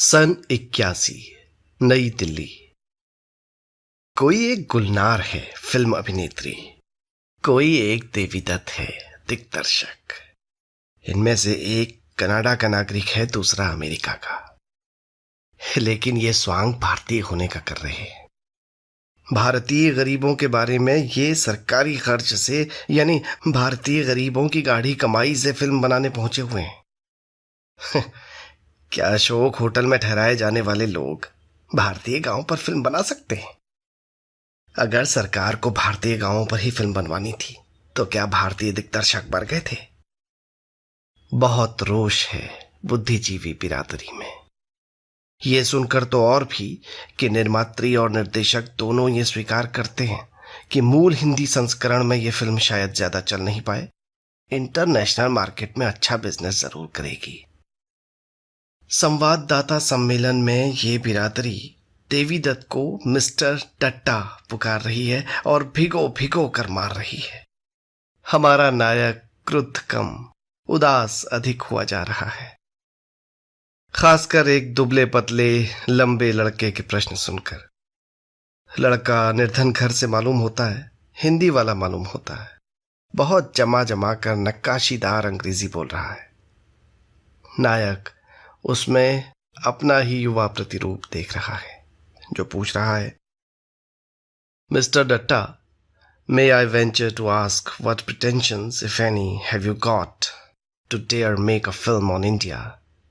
सन 81, नई दिल्ली। कोई एक गुलनार है फिल्म अभिनेत्री, कोई एक देवी दत्त है दिग्दर्शक। इनमें से एक कनाडा का नागरिक है, दूसरा अमेरिका का, लेकिन ये स्वांग भारतीय होने का कर रहे हैं। भारतीय गरीबों के बारे में ये सरकारी खर्च से यानी भारतीय गरीबों की गाढ़ी कमाई से फिल्म बनाने पहुंचे हुए हैं। क्या अशोक होटल में ठहराए जाने वाले लोग भारतीय गांवों पर फिल्म बना सकते हैं? अगर सरकार को भारतीय गांवों पर ही फिल्म बनवानी थी तो क्या भारतीय दिग्दर्शक मर गए थे? बहुत रोष है बुद्धिजीवी बिरादरी में। ये सुनकर तो और भी कि निर्मात्री और निर्देशक दोनों ये स्वीकार करते हैं कि मूल हिंदी संस्करण में यह फिल्म शायद ज्यादा चल नहीं पाए, इंटरनेशनल मार्केट में अच्छा बिजनेस जरूर करेगी। संवाददाता सम्मेलन में ये बिरादरी देवी दत्त को मिस्टर टट्टा पुकार रही है और भिगो भिगो कर मार रही है। हमारा नायक क्रुद्ध कम, उदास अधिक हुआ जा रहा है, खासकर एक दुबले पतले लंबे लड़के के प्रश्न सुनकर। लड़का निर्धन घर से मालूम होता है, हिंदी वाला मालूम होता है, बहुत जमा जमा कर नक्काशीदार अंग्रेजी बोल रहा है। नायक उसमें अपना ही युवा प्रतिरूप देख रहा है, जो पूछ रहा है, mister Datta, may I venture to ask what pretensions, if any, have you got to dare make a film on India,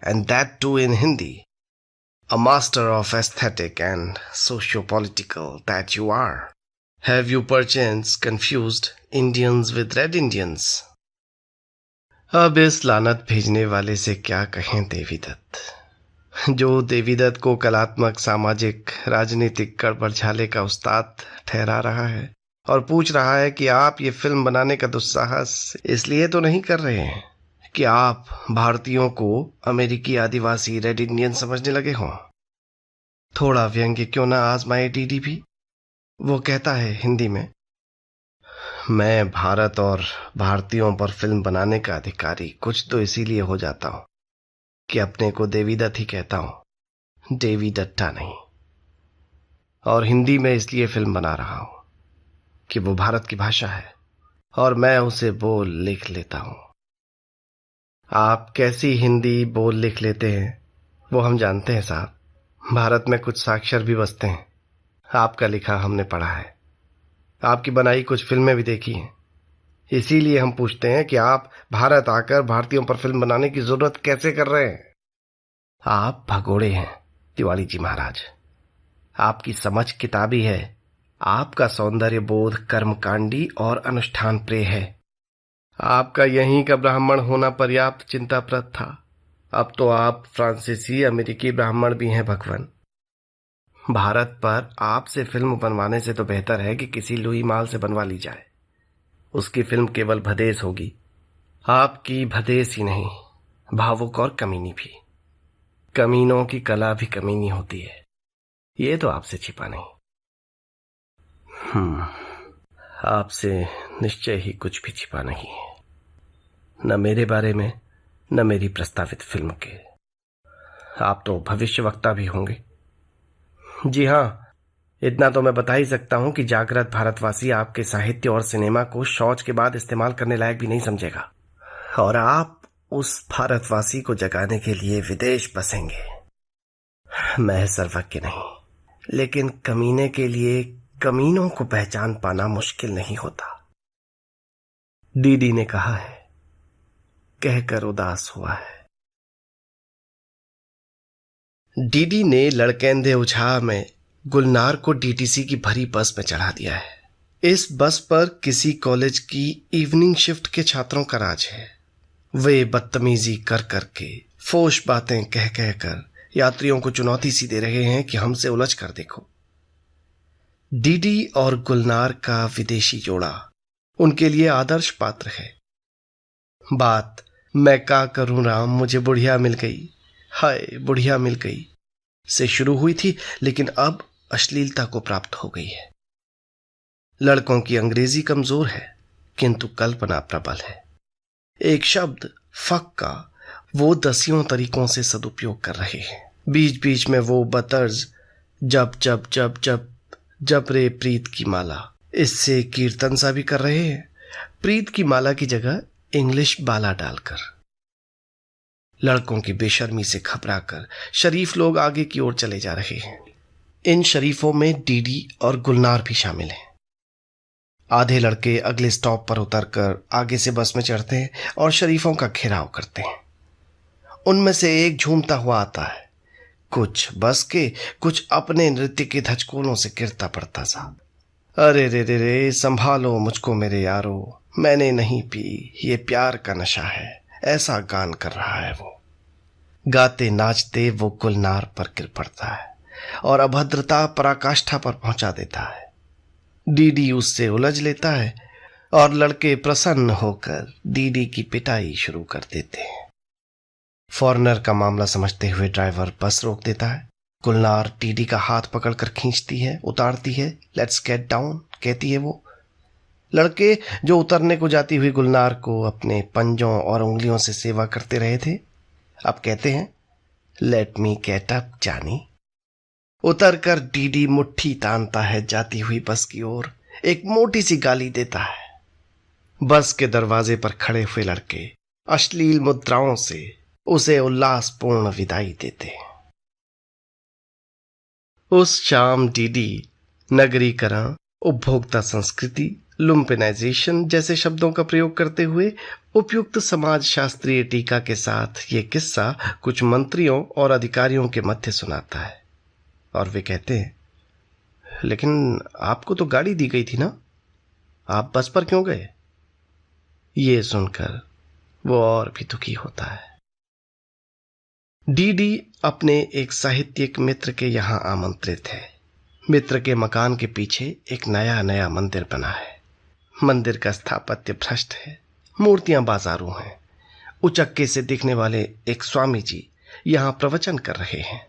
and that too in Hindi? A master of aesthetic and socio-political that you are. Have you perchance confused Indians with Red Indians? अब इस लानत भेजने वाले से क्या कहें देवी दत्त, जो देवी दत्त को कलात्मक, सामाजिक, राजनीतिक गड़बड़झाले का उस्ताद ठहरा रहा है और पूछ रहा है कि आप ये फिल्म बनाने का दुस्साहस इसलिए तो नहीं कर रहे हैं कि आप भारतीयों को अमेरिकी आदिवासी रेड इंडियन समझने लगे हों। थोड़ा व्यंग्य क्यों ना आजमाए डीडी भी। वो कहता है हिंदी में, मैं भारत और भारतीयों पर फिल्म बनाने का अधिकारी कुछ तो इसीलिए हो जाता हूं कि अपने को देवी दत्त ही कहता हूं, देवी दत्ता नहीं। और हिंदी में इसलिए फिल्म बना रहा हूं कि वो भारत की भाषा है और मैं उसे बोल लिख लेता हूं। आप कैसी हिंदी बोल लिख लेते हैं वो हम जानते हैं साहब। भारत में कुछ साक्षर भी बसते हैं, आपका लिखा हमने पढ़ा है, आपकी बनाई कुछ फिल्में भी देखी हैं। इसीलिए हम पूछते हैं कि आप भारत आकर भारतीयों पर फिल्म बनाने की जरूरत कैसे कर रहे हैं? आप भगोड़े हैं तिवारी जी महाराज, आपकी समझ किताबी है, आपका सौंदर्य बोध कर्मकांडी और अनुष्ठान प्रिय है। आपका यहीं का ब्राह्मण होना पर्याप्त चिंताप्रद था, अब तो आप फ्रांसीसी अमेरिकी ब्राह्मण भी हैं भगवान। भारत पर आपसे फिल्म बनवाने से तो बेहतर है कि किसी लुई माल से बनवा ली जाए। उसकी फिल्म केवल भदेस होगी, आपकी भदेस ही नहीं, भावुक और कमीनी भी। कमीनों की कला भी कमीनी होती है, ये तो आपसे छिपा नहीं। आपसे निश्चय ही कुछ भी छिपा नहीं है, न मेरे बारे में न मेरी प्रस्तावित फिल्म के। आप तो भविष्यवक्ता भी होंगे। जी हाँ, इतना तो मैं बता ही सकता हूं कि जागृत भारतवासी आपके साहित्य और सिनेमा को शौच के बाद इस्तेमाल करने लायक भी नहीं समझेगा, और आप उस भारतवासी को जगाने के लिए विदेश बसेंगे। मैं सर्वज्ञ नहीं, लेकिन कमीने के लिए कमीनों को पहचान पाना मुश्किल नहीं होता। दीदी ने कहा है, कहकर उदास हुआ है। डीडी ने लड़केंदे उछाह में गुलनार को डीटीसी की भरी बस में चढ़ा दिया है। इस बस पर किसी कॉलेज की इवनिंग शिफ्ट के छात्रों का राज है। वे बदतमीजी कर करके, फोश बातें कह कह कर यात्रियों को चुनौती सी दे रहे हैं कि हमसे उलझ कर देखो। डीडी और गुलनार का विदेशी जोड़ा उनके लिए आदर्श पात्र है। बात मैं का करूं राम मुझे बुढ़िया मिल गई, हाय बुढ़िया मिल गई से शुरू हुई थी, लेकिन अब अश्लीलता को प्राप्त हो गई है। लड़कों की अंग्रेजी कमजोर है किंतु कल्पना प्रबल है। एक शब्द फक का वो दसियों तरीकों से सदुपयोग कर रहे हैं, बीच बीच में वो बतर्ज जब जब जब जब जब रे प्रीत की माला, इससे कीर्तन सा भी कर रहे हैं, प्रीत की माला की जगह इंग्लिश बाला डालकर। लड़कों की बेशर्मी से घबराकर शरीफ लोग आगे की ओर चले जा रहे हैं। इन शरीफों में डीडी और गुलनार भी शामिल हैं। आधे लड़के अगले स्टॉप पर उतरकर आगे से बस में चढ़ते हैं और शरीफों का घेराव करते हैं। उनमें से एक झूमता हुआ आता है, कुछ बस के, कुछ अपने नृत्य के धचकोलों से गिरता पड़ता सा। अरे रे रे रे, संभालो मुझको मेरे यारो, मैंने नहीं पी, ये प्यार का नशा है, ऐसा गान कर रहा है वो। गाते नाचते वो गुलनार पर गिर पड़ता है और अभद्रता पराकाष्ठा पर पहुंचा देता है। डीडी उससे उलझ लेता है और लड़के प्रसन्न होकर डीडी की पिटाई शुरू कर देते हैं। फॉरेनर का मामला समझते हुए ड्राइवर बस रोक देता है। गुलनार डीडी का हाथ पकड़कर खींचती है, उतारती है। लेट्स गेट डाउन कहती है वो। लड़के जो उतरने को जाती हुई गुलनार को अपने पंजों और उंगलियों से सेवा करते रहे थे, अब कहते हैं लेट मी गेट अप जानी। उतरकर डीडी मुट्ठी तानता है जाती हुई बस की ओर, एक मोटी सी गाली देता है। बस के दरवाजे पर खड़े हुए लड़के अश्लील मुद्राओं से उसे उल्लासपूर्ण विदाई देते हैं। उस शाम डीडी नगरीकरण, उपभोक्ता संस्कृति, लुम्पेनाइजेशन जैसे शब्दों का प्रयोग करते हुए उपयुक्त समाज शास्त्रीय टीका के साथ ये किस्सा कुछ मंत्रियों और अधिकारियों के मध्य सुनाता है और वे कहते हैं, लेकिन आपको तो गाड़ी दी गई थी ना, आप बस पर क्यों गए? ये सुनकर वो और भी दुखी होता है। डीडी अपने एक साहित्यिक मित्र के यहां आमंत्रित है। मित्र के मकान के पीछे एक नया मंदिर बना है। मंदिर का स्थापत्य भ्रष्ट है, मूर्तियां बाजारू हैं। उचक्के से दिखने वाले एक स्वामी जी यहां प्रवचन कर रहे हैं।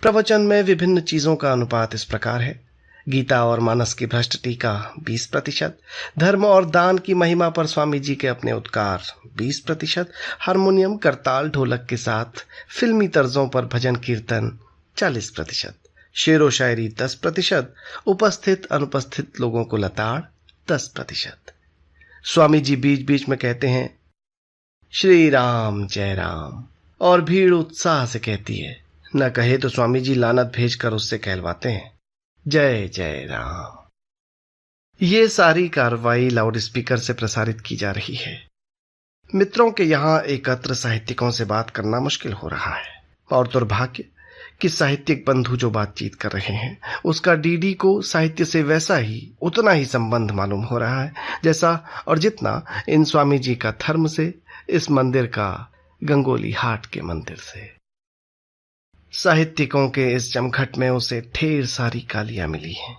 प्रवचन में विभिन्न चीजों का अनुपात इस प्रकार है: गीता और मानस की भ्रष्ट टीका 20%, धर्म और दान की महिमा पर स्वामी जी के अपने उद्गार 20%, हारमोनियम, करताल, ढोलक के साथ फिल्मी तर्जों पर भजन कीर्तन 40%, शेरो शायरी 10%, उपस्थित अनुपस्थित लोगों को लताड़ 10%। स्वामी जी बीच बीच में कहते हैं श्री राम जय राम, और भीड़ उत्साह से कहती है। न कहे तो स्वामी जी लानत भेजकर उससे कहलवाते हैं जय जय राम। ये सारी कार्रवाई लाउड स्पीकर से प्रसारित की जा रही है। मित्रों के यहां एकत्र साहित्यिकों से बात करना मुश्किल हो रहा है और दुर्भाग्य कि साहित्यिक बंधु जो बातचीत कर रहे हैं उसका डीडी को साहित्य से वैसा ही, उतना ही संबंध मालूम हो रहा है जैसा और जितना इन स्वामी जी का धर्म से, इस मंदिर का गंगोली हाट के मंदिर से। साहित्यिकों के इस जमघट में उसे ढेर सारी गालियां मिली हैं,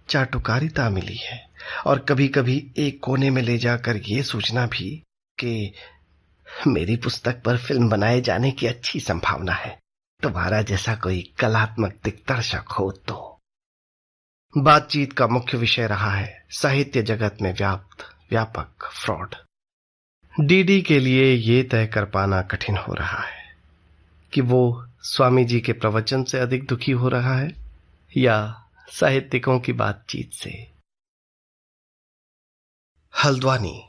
चाटुकारिता मिली है और कभी कभी एक कोने में ले जाकर ये सोचना भी कि मेरी पुस्तक पर फिल्म बनाए जाने की अच्छी संभावना है, तुम्हारा जैसा कोई कलात्मक दिग्दर्शक हो तो। बातचीत का मुख्य विषय रहा है साहित्य जगत में व्यापक फ्रॉड। डीडी के लिए ये तय कर पाना कठिन हो रहा है कि वो स्वामी जी के प्रवचन से अधिक दुखी हो रहा है या साहित्यिकों की बातचीत से। हल्द्वानी।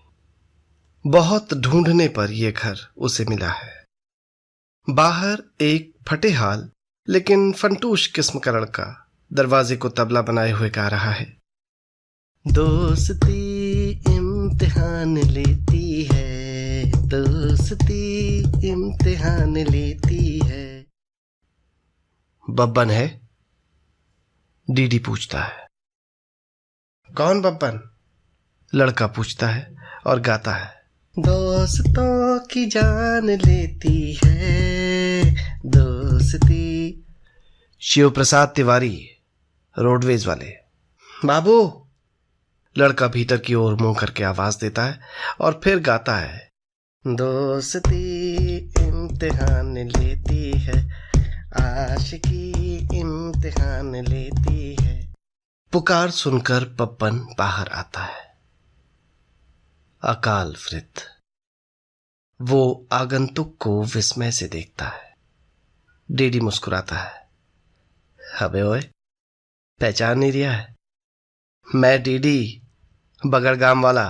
बहुत ढूंढने पर यह घर उसे मिला है। बाहर एक फटेहाल लेकिन फंटूश किस्म का लड़का दरवाजे को तबला बनाए हुए गा रहा है। दोस्ती इम्तिहान लेती है, दोस्ती इम्तिहान लेती है। बब्बन है? डीडी पूछता है। कौन बब्बन? लड़का पूछता है और गाता है। दोस्तों की जान लेती है दोस्ती। शिव प्रसाद तिवारी, रोडवेज वाले। बाबू, लड़का भीतर की ओर मुंह करके आवाज देता है और फिर गाता है। दोस्ती इम्तिहान लेती है, आशिकी इम्तिहान लेती है। पुकार सुनकर बब्बन बाहर आता है। अकाल वृद्ध। वो आगंतुक को विस्मय से देखता है। डीडी मुस्कुराता है। अबे ओए, पहचान नहीं रिया है? मैं डीडी, बगड़गाम वाला,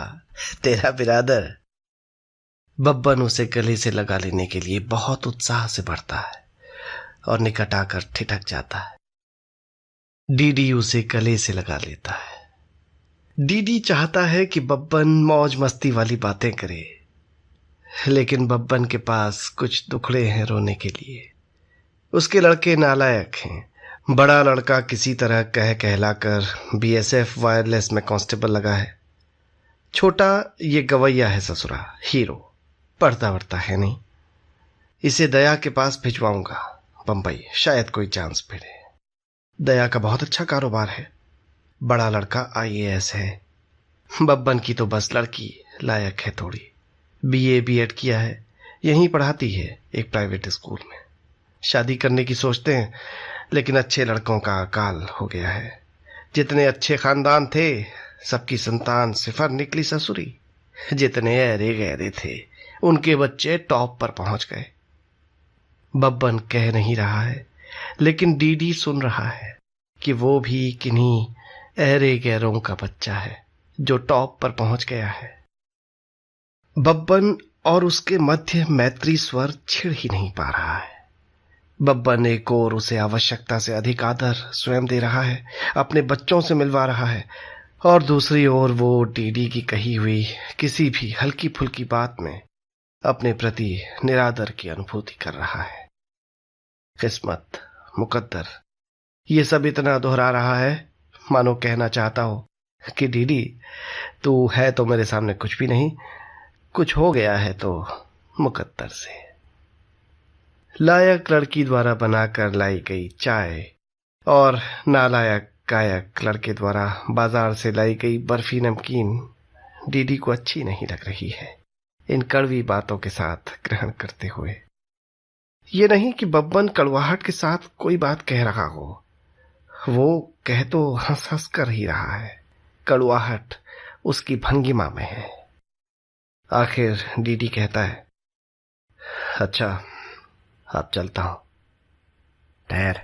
तेरा बिरादर। बब्बन उसे गले से लगा लेने के लिए बहुत उत्साह से बढ़ता है और निकट आकर ठिठक जाता है। डीडी उसे गले से लगा लेता है। डीडी चाहता है कि बब्बन मौज मस्ती वाली बातें करे, लेकिन बब्बन के पास कुछ दुखड़े हैं रोने के लिए। उसके लड़के नालायक हैं। बड़ा लड़का किसी तरह कहलाकर बीएसएफ वायरलेस में कांस्टेबल लगा है। छोटा ये गवैया है ससुरा, हीरो, पढ़ता वढ़ता है नहीं। इसे दया के पास भिजवाऊंगा बंबई, शायद कोई चांस मिले। दया का बहुत अच्छा कारोबार है। बड़ा लड़का आईएएस है। बब्बन की तो बस लड़की लायक है थोड़ी, बीए बीएड किया है, यहीं पढ़ाती है एक प्राइवेट स्कूल में। शादी करने की सोचते हैं, लेकिन अच्छे लड़कों का अकाल हो गया है। जितने अच्छे खानदान थे सबकी संतान सिफर निकली ससुरी। जितने ऐरे गहरे थे उनके बच्चे टॉप पर पहुंच गए। बब्बन कह नहीं रहा है, लेकिन डीडी सुन रहा है कि वो भी किन्हीं ऐरे गैरों का बच्चा है जो टॉप पर पहुंच गया है। बब्बन और उसके मध्य मैत्री स्वर छिड़ ही नहीं पा रहा है। बब्बन एक और उसे आवश्यकता से अधिक आदर स्वयं दे रहा है, अपने बच्चों से मिलवा रहा है, और दूसरी ओर वो डीडी की कही हुई किसी भी हल्की फुल्की बात में अपने प्रति निरादर की अनुभूति कर रहा है। किस्मत, मुकद्दर, ये सब इतना दोहरा रहा है मानो कहना चाहता हो कि डीडी तू है तो मेरे सामने कुछ भी नहीं, कुछ हो गया है तो मुकद्दर से। लायक लड़की द्वारा बनाकर लाई गई चाय और नालायक कायक लड़के द्वारा बाजार से लाई गई बर्फी नमकीन डीडी को अच्छी नहीं लग रही है, इन कड़वी बातों के साथ ग्रहण करते हुए। ये नहीं कि बब्बन कड़वाहट के साथ कोई बात कह रहा हो, वो कह तो हंस हंस कर ही रहा है। कड़वाहट उसकी भंगिमा में है। आखिर डीडी कहता है, अच्छा अब चलता हूं। ठहर,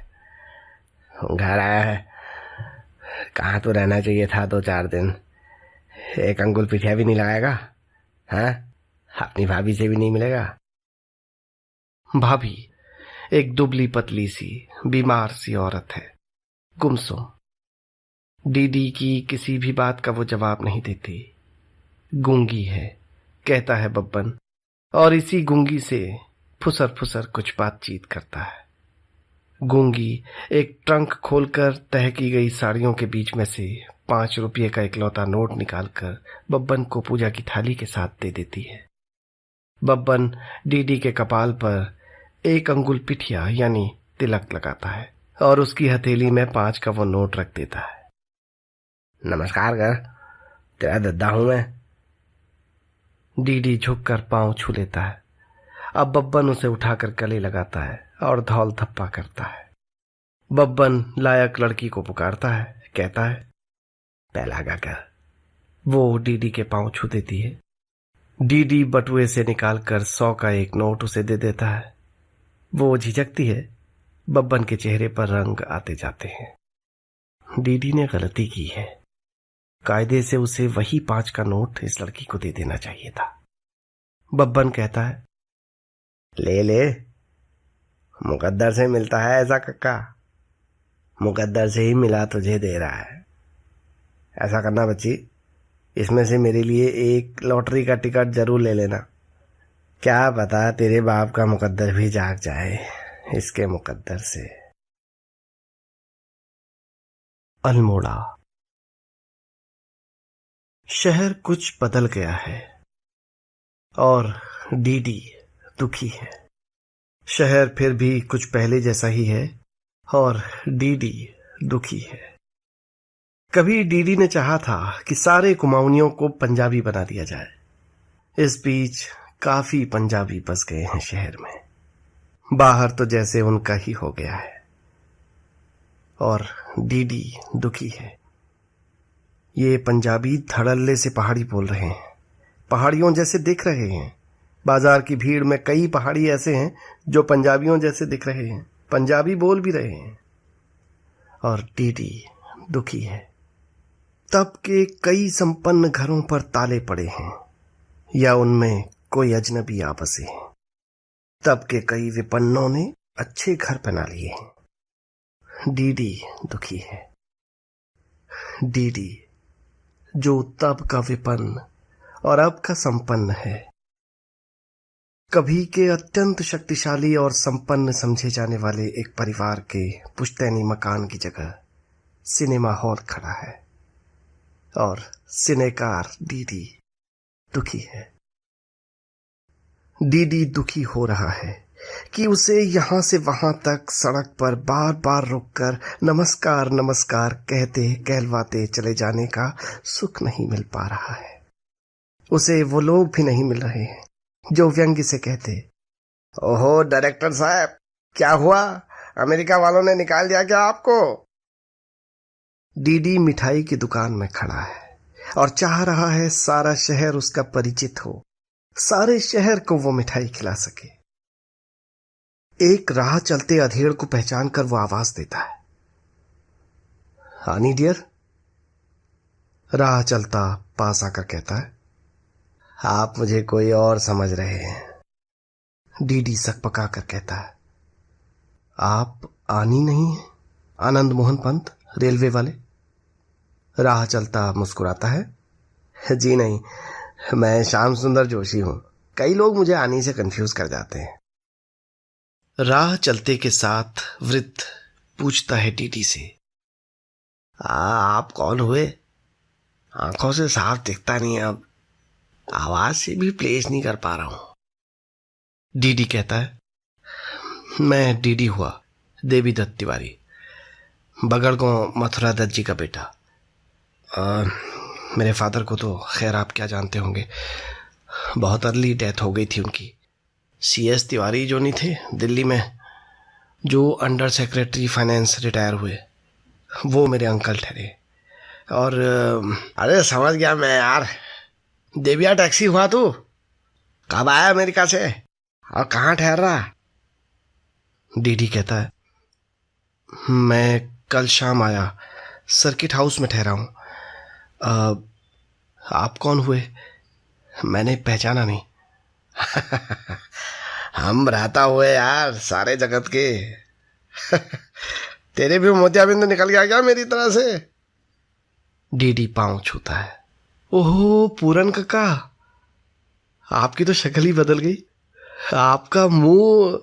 घर आया है, कहाँ तो रहना चाहिए था 2-4 दिन। एक अंगुल पिठिया भी नहीं लगाएगा? हाँ, अपनी भाभी से भी नहीं मिलेगा? भाभी एक दुबली पतली सी बीमार सी औरत है, गुमसुम। डीडी की किसी भी बात का वो जवाब नहीं देती। गूंगी है, कहता है बब्बन, और इसी गूंगी से फुसर फुसर कुछ बातचीत करता है। गूंगी एक ट्रंक खोलकर तह की गई साड़ियों के बीच में से 5 रुपये का इकलौता नोट निकालकर बब्बन को पूजा की थाली के साथ दे देती है। बब्बन डीडी के कपाल पर एक अंगुल पिठिया यानी तिलक लगाता है और उसकी हथेली में 5 का वो नोट रख देता है। नमस्कार कर, तेरा दद्दा हूं मैं। डीडी झुककर पांव छू लेता है। अब बब्बन उसे उठाकर गले लगाता है और धौल धप्पा करता है। बब्बन लायक लड़की को पुकारता है, कहता है, पहला गाकर। वो डीडी के पांव छू देती है। डीडी बटुए से निकालकर 100 का एक नोट उसे दे देता है। वो झिझकती है। बब्बन के चेहरे पर रंग आते जाते हैं। डीडी ने गलती की है। कायदे से उसे वही 5 का नोट इस लड़की को दे देना चाहिए था। बब्बन कहता है, ले ले, मुकद्दर से मिलता है ऐसा कक्का, मुकद्दर से ही मिला तुझे दे रहा है। ऐसा करना बच्ची, इसमें से मेरे लिए एक लॉटरी का टिकट जरूर ले लेना। क्या पता तेरे बाप का मुकद्दर भी जाग जाए इसके मुकद्दर से। अल्मोड़ा। शहर कुछ बदल गया है और डीडी दुखी है। शहर फिर भी कुछ पहले जैसा ही है और डीडी दुखी है। कभी डीडी ने चाहा था कि सारे कुमाऊनियों को पंजाबी बना दिया जाए। इस बीच काफी पंजाबी बस गए हैं शहर में। बाहर तो जैसे उनका ही हो गया है और डीडी दुखी है। ये पंजाबी धड़ल्ले से पहाड़ी बोल रहे हैं, पहाड़ियों जैसे दिख रहे हैं। बाजार की भीड़ में कई पहाड़ी ऐसे हैं जो पंजाबियों जैसे दिख रहे हैं। पंजाबी बोल भी रहे हैं। और डीडी दुखी है। तब के कई संपन्न घरों पर ताले पड़े हैं, या उनमें कोई अजनबी आ बसे हैं। तब के कई विपन्नों ने अच्छे घर बना लिए हैं। डीडी दुखी है। डीडी जो तब का विपन्न और अब का संपन्न है। कभी के अत्यंत शक्तिशाली और संपन्न समझे जाने वाले एक परिवार के पुश्तैनी मकान की जगह सिनेमा हॉल खड़ा है, और सिनेकार डीडी दुखी है। डीडी दुखी हो रहा है कि उसे यहां से वहां तक सड़क पर बार बार रुककर नमस्कार नमस्कार कहते कहलवाते चले जाने का सुख नहीं मिल पा रहा है। उसे वो लोग भी नहीं मिल रहे हैं जो व्यंग्य से कहते, ओहो डायरेक्टर साहब, क्या हुआ, अमेरिका वालों ने निकाल दिया क्या आपको? डीडी मिठाई की दुकान में खड़ा है और चाह रहा है सारा शहर उसका परिचित हो, सारे शहर को वो मिठाई खिला सके। एक राह चलते अधेड़ को पहचान कर वो आवाज देता है, हानी डियर। राह चलता पास आकर कहता है, आप मुझे कोई और समझ रहे हैं। डीडी सकपका कर कहता है, आप आनी नहीं है? आनंद मोहन पंत, रेलवे वाले। राह चलता मुस्कुराता है, जी नहीं, मैं श्याम सुंदर जोशी हूं। कई लोग मुझे आनी से कंफ्यूज कर जाते हैं। राह चलते के साथ वृद्ध पूछता है डीडी से, आप कौन हुए? आंखों से साफ दिखता नहीं है, अब आवाज से भी प्लेस नहीं कर पा रहा हूं। डीडी कहता है, मैं डीडी हुआ, देवी दत्त तिवारी, बगड़गांव मथुरा दत्त जी का बेटा। मेरे फादर को तो खैर आप क्या जानते होंगे, बहुत अर्ली डेथ हो गई थी उनकी। CS तिवारी जो नहीं थे दिल्ली में, जो अंडर सेक्रेटरी फाइनेंस रिटायर हुए, वो मेरे अंकल ठहरे। और अरे समझ गया मैं यार, देविया टैक्सी हुआ तू? कब आया अमेरिका से और कहाँ ठहर रहा? डीडी कहता है, मैं कल शाम आया, सर्किट हाउस में ठहरा हूं। आप कौन हुए? मैंने पहचाना नहीं। हम रहता हुए यार सारे जगत के। तेरे भी मोतियाबिंद निकल गया क्या मेरी तरह से? डीडी पांव छूता है, ओहो पूरन काका, आपकी तो शक्ल ही बदल गई। आपका मुंह,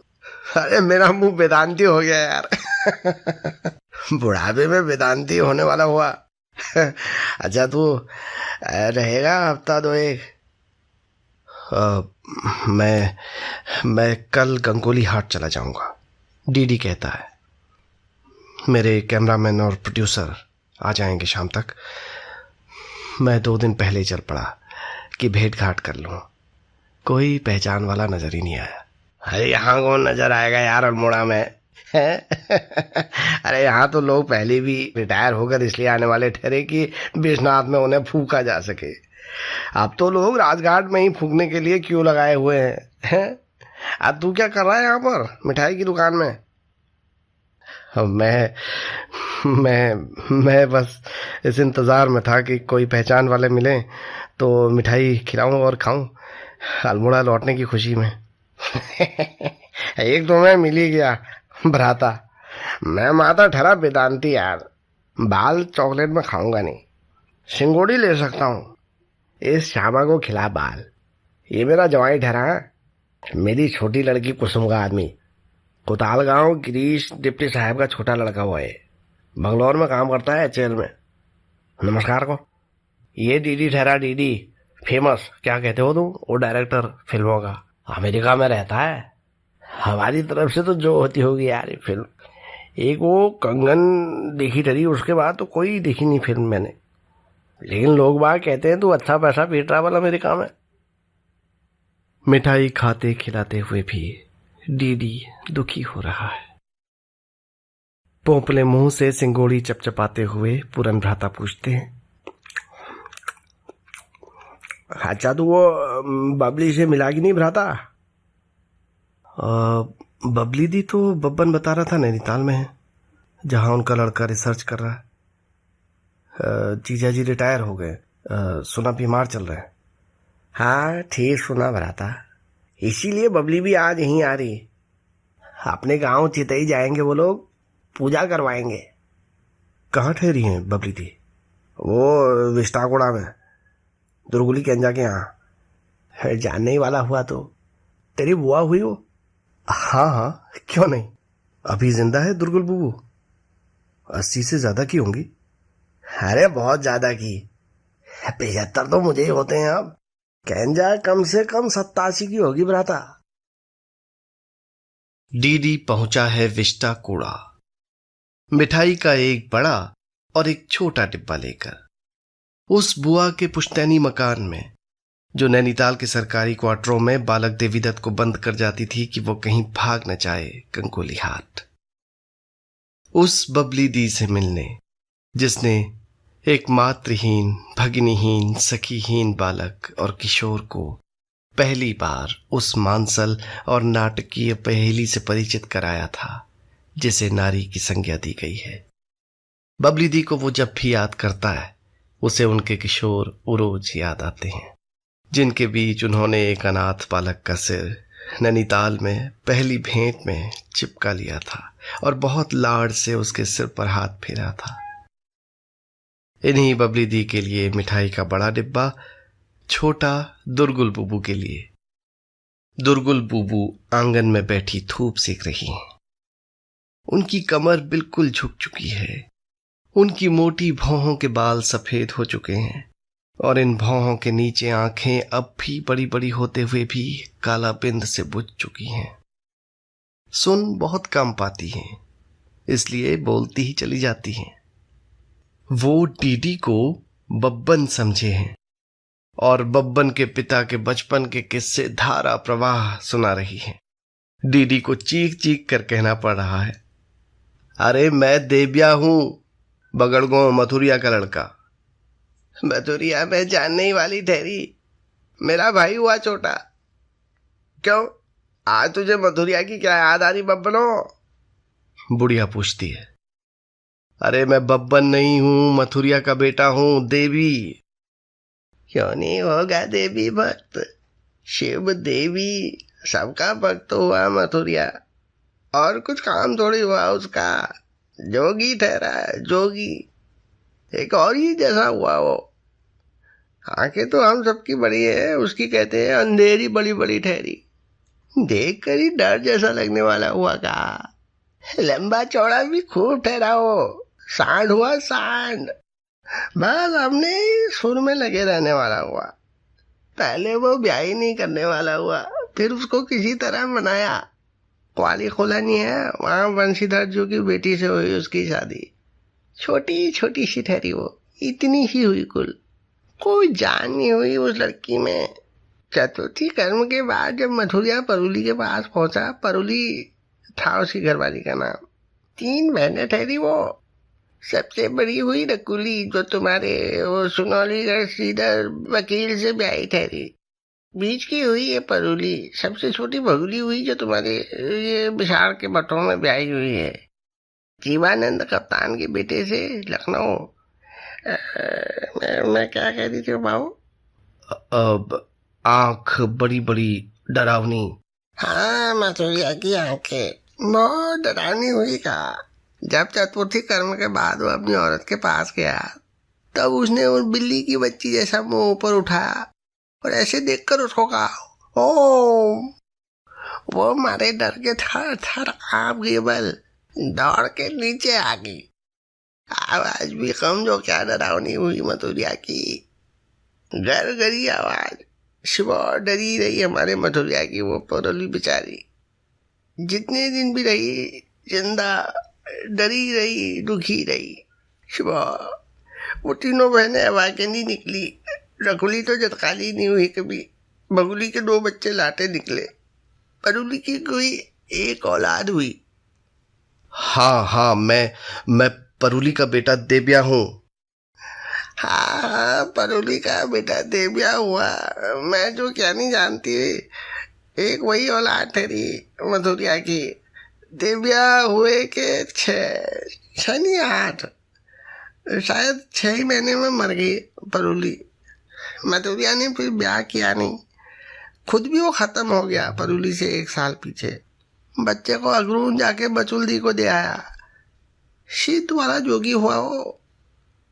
अरे मेरा मुंह वेदांती हो गया यार। बुढ़ापे में वेदांती होने वाला हुआ। अच्छा तू रहेगा हफ्ता दो एक? मैं कल गंगोली हाट चला जाऊंगा, डीडी कहता है। मेरे कैमरामैन और प्रोड्यूसर आ जाएंगे शाम तक। मैं 2 दिन पहले ही चल पड़ा कि भेंट घाट कर लूं। कोई पहचान वाला नजर ही नहीं आया। अरे यहाँ कौन नजर आएगा यार अल्मोड़ा में? अरे यहाँ तो लोग पहले भी रिटायर होकर इसलिए आने वाले ठहरे कि विश्वनाथ में उन्हें फूका जा सके। अब तो लोग राजघाट में ही फूकने के लिए क्यों लगाए हुए हैं? अब तू क्या कर रहा है यहाँ पर मिठाई की दुकान में? मैं बस इस इंतजार में था कि कोई पहचान वाले मिले तो मिठाई खिलाऊं और खाऊं, अल्मोड़ा लौटने की खुशी में। एक तो मैं मिल ही गया भ्राता। मैं माता ठहरा वेदांती यार, बाल चॉकलेट में खाऊंगा नहीं, सिंगोड़ी ले सकता हूँ, इस श्यामा को खिला बाल। ये मेरा जवाई ठहरा, मेरी छोटी लड़की कुसुम का आदमी, कोतालगांव गिरीश डिप्टी साहब का छोटा लड़का हुआ है, बंगलौर में काम करता है HL में। नमस्कार को। ये डीडी ठहरा, डीडी फेमस, क्या कहते हो तुम, वो डायरेक्टर फिल्मों का, अमेरिका में रहता है। हमारी तरफ से तो जो होती होगी यार ये फिल्म। एक वो कंगन देखी ठहरी, उसके बाद तो कोई देखी नहीं फिल्म मैंने, लेकिन लोग बाग कहते हैं तू अच्छा पैसा पीट रहा वाला अमेरिका में। मिठाई खाते खिलाते हुए भी डीडी दुखी हो रहा है। पोपले मुंह से सिंगोड़ी चपचपाते हुए पूरन भ्राता पूछते हैं, अच्छा तू वो बबली से मिला कि नहीं भ्राता? बबली दी तो बब्बन बता रहा था नैनीताल में है, जहां उनका लड़का रिसर्च कर रहा है। जीजा जी रिटायर हो गए, सुना बीमार चल रहे हैं। हाँ ठीक सुना भराता, इसीलिए बबली भी आज यहीं आ रही है। अपने गांव चितई जाएंगे वो लोग, पूजा करवाएंगे। कहाँ ठहरी हैं बबली दी? वो विस्टाकोड़ा में, दुर्गुली केंजा के यहाँ। जानने ही वाला हुआ तो तेरी बुआ हुई वो? हाँ हाँ, क्यों नहीं। अभी जिंदा है दुर्गुल बुबू? 80 से ज्यादा की होंगी। अरे बहुत ज्यादा की, 75 तो मुझे ही होते हैं अब। केंजा कम से कम 87 की होगी भ्राता। डीडी पहुंचा है विस्टा कूड़ा, मिठाई का एक बड़ा और एक छोटा डिब्बा लेकर। उस बुआ के पुश्तैनी मकान में, जो नैनीताल के सरकारी क्वार्टरों में बालक देवीदत्त को बंद कर जाती थी कि वो कहीं भाग न जाए कंकोली हाट। उस बबली दी से मिलने, जिसने एक मातृहीन, भगिनीहीन, सखीहीन बालक और किशोर को पहली बार उस मांसल और नाटकीय पहेली से परिचित कराया था, जिसे नारी की संज्ञा दी गई है। बबली दी को वो जब भी याद करता है, उसे उनके किशोर उरोज याद आते हैं, जिनके बीच उन्होंने एक अनाथ बालक का सिर नैनीताल में पहली भेंट में चिपका लिया था और बहुत लाड़ से उसके सिर पर हाथ फेरा था। इन्हीं बबली दी के लिए मिठाई का बड़ा डिब्बा, छोटा दुर्गुल बुबू के लिए। दुर्गुल बुबू आंगन में बैठी धूप सेक रही हैं। उनकी कमर बिल्कुल झुक चुकी है, उनकी मोटी भौहों के बाल सफेद हो चुके हैं और इन भौहों के नीचे आंखें अब भी बड़ी बड़ी होते हुए भी काला बिंद से बुझ चुकी हैं। सुन बहुत कम पाती हैं, इसलिए बोलती ही चली जाती हैं। वो डीडी को बब्बन समझे हैं और बब्बन के पिता के बचपन के किस्से धारा प्रवाह सुना रही हैं। डीडी को चीख चीख कर कहना पड़ रहा है, अरे मैं देव्या हूं, बगड़गांव मथुरिया का लड़का। मथुरिया में जानने ही वाली ठहरी, मेरा भाई हुआ छोटा। क्यों, आज तुझे मथुरिया की क्या याद आ रही बब्बनो? बुढ़िया पूछती है। अरे मैं बब्बन नहीं हूं, मथुरिया का बेटा हूं, देवी। क्यों नहीं होगा देवी भक्त? शिव देवी सबका भक्त हुआ मथुरिया, और कुछ काम थोड़ी हुआ उसका। जोगी ठहरा है, जोगी। एक और ही जैसा हुआ वो। आंखें तो हम सबकी बड़ी है, उसकी कहते हैं अंधेरी बड़ी बड़ी ठहरी। देख कर ही डर जैसा लगने वाला हुआ का। लंबा चौड़ा भी खूब ठहरा हो, सांड हुआ सांड। बस हमने सुर में लगे रहने वाला हुआ। पहले वो ब्याह ही नहीं करने वाला हुआ, फिर उसको किसी तरह मनाया। क्वाली खोला नहीं है, वहां वंशीधर जी की बेटी से हुई उसकी शादी। छोटी छोटी सी ठहरी वो, इतनी ही हुई कुल। कोई जान नहीं हुई उस लड़की में। चतुर्थी कर्म के बाद जब मथुरिया परुली के पास पहुंचा, परुली था उसकी घरवाली का नाम। 3 बहनें ठहरी वो। सबसे बड़ी हुई नकुली, जो तुम्हारे वो सुनौलीगढ़ श्रीधर वकील से ब्याही ठहरी। बीच की हुई ये परुली। सबसे छोटी भगुली हुई, जो तुम्हारे ये बिहार के भट्टों में ब्याही हुई है, जीवानंद कप्तान के बेटे से, लखनऊ। मैं क्या कह रही थी बाबू? आंख बड़ी बड़ी डरावनी। हाँ, मथुरिया की आंखें बहुत डरावनी हुई का। जब चतुर्थी कर्म के बाद वो अपनी औरत के पास गया, तब उसने उस बिल्ली की बच्ची जैसा मुंह ऊपर उठाया और ऐसे देखकर उसको कहा, ओम। वो मारे डर के थर थर कांप गई, बल दौड़ के नीचे आ गई। आवाज भी कम, जो क्या डरावनी हुई मथुरिया की। घर गरी आवाज, सुबह डरी रही हमारे मथुरिया की वो परोली बेचारी। जितने दिन भी रही जिंदा, डरी रही, दुखी रही। सुबह वो तीनों बहनें हवा के नहीं निकली। रकुली तो जतकाली नहीं हुई कभी। बगुली के 2 बच्चे लाटे निकले। परुली की कोई एक औलाद हुई। हाँ, मैं परुली का बेटा देव्या हूँ। हाँ, परुली का बेटा देव्या हुआ। मैं जो क्या नहीं जानती, एक वही औलाद तेरी मधुरिया की। दिव्या हुए के 6 नहीं 8, शायद 6 ही महीने में मर गई परूली। मधुरिया ने फिर ब्याह किया नहीं, खुद भी वो खत्म हो गया परूली से 1 साल पीछे। बच्चे को अगरून जाके बचुल दी को दे आया। शीत वाला जोगी हुआ वो,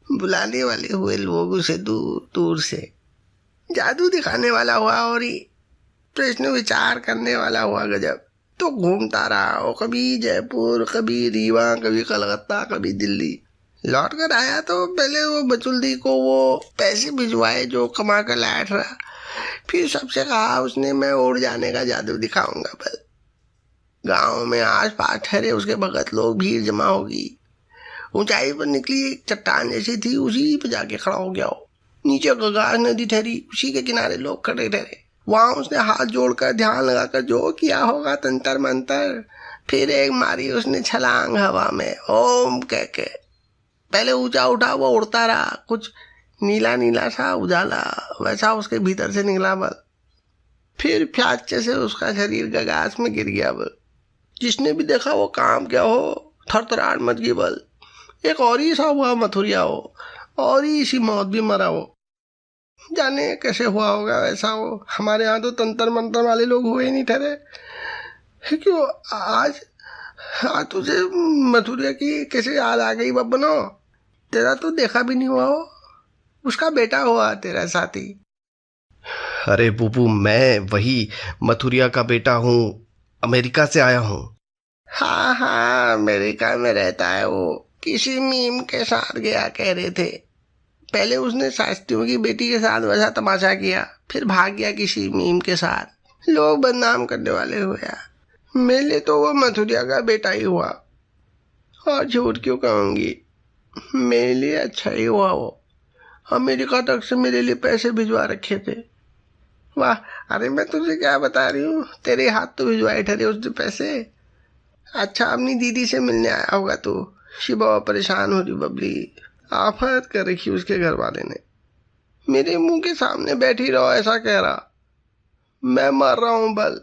बुलाने वाले हुए लोग उसे दूर दूर से। जादू दिखाने वाला हुआ और ही प्रश्न विचार करने वाला हुआ गजब। तो घूमता रहा वो, कभी जयपुर, कभी रीवा, कभी कलकत्ता, कभी दिल्ली। लौट कर आया तो पहले वो बचुल्दी को वो पैसे भिजवाए जो कमा कर लाया था। फिर सबसे कहा उसने, मैं उड़ जाने का जादू दिखाऊंगा। बल गांव में आस पास ठहरे उसके भगत लोग, भीड़ जमा होगी। ऊंचाई पर निकली एक चट्टान जैसी थी, उसी पे जाके खड़ा हो गया वो। नीचे गंगा नदी ठहरी, उसी के किनारे लोग खड़े ठहरे। वहां उसने हाथ जोड़कर ध्यान लगाकर जो किया होगा तंत्र मंत्र, फिर एक मारी उसने छलांग हवा में, ओम कह के। पहले ऊंचा उठा, वो उड़ता रहा। कुछ नीला नीला सा उजाला वैसा उसके भीतर से निकला। बल फिर फ्याचे से उसका शरीर गगास में गिर गया। बल जिसने भी देखा वो काम क्या हो, थरथराहट मच गई। बल एक और ही सा हुआ मथुरिया हो, और ही इसी मौत भी मरा हो। जाने कैसे हुआ होगा वैसा हो। हमारे यहाँ तो तंत्र मंत्र वाले लोग हुए ही नहीं ठहरे। क्यों आज तुझे मथुरिया की कैसे याद आ गई बब्बनो? तेरा तो देखा भी नहीं हुआ हो, उसका बेटा हुआ तेरा साथी। अरे बुबू, मैं वही मथुरिया का बेटा हूँ, अमेरिका से आया हूँ। हाँ, अमेरिका में रहता है वो, किसी मीम के साथ गया कह रहे थे। पहले उसने शास्त्रियों की बेटी के साथ वैसा तमाशा किया, फिर भाग गया किसी मीम के साथ। लोग बदनाम करने वाले हुए। मेरे तो वो मथुरिया का बेटा ही हुआ, और झूठ क्यों कहूंगी, मेरे लिए अच्छा ही हुआ। वो अमेरिका तक से मेरे लिए पैसे भिजवा रखे थे। वाह, अरे मैं तुझे क्या बता रही हूँ, तेरे हाथ तो भिजवाए ठहरे उसने पैसे। अच्छा, अपनी दीदी से मिलने आया होगा तू। शिवा परेशान हो रही बबली, आफत कर रखी उसके घर वाले ने। मेरे मुंह के सामने बैठी रहो ऐसा कह रहा। मैं मर रहा हूँ। बल